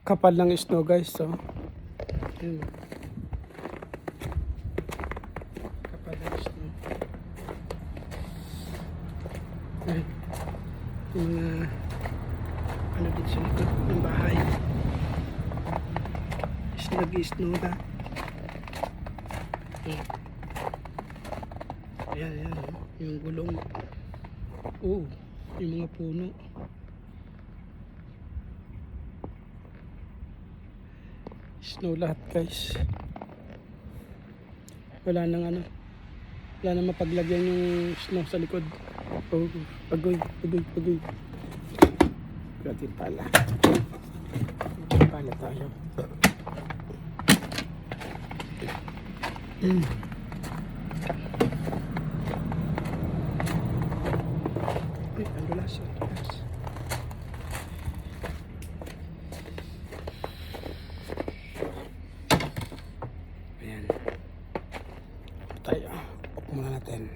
kapal ng snow guys. So, yun. Kapal ng snow. Ay, yung ano dito sa likod ng bahay. Nag-snow na. Ayan, ayan. Yung gulong. Oh, yung mga puno. Snow lahat guys. Wala nang ano. Wala nang mapaglagyan yung snow sa likod. Oh, agoy, agoy, agoy. Grabe pala. Pala tayo. Ay, ang dulas, ang dulas. Ayan. Tayo. Off muna natin.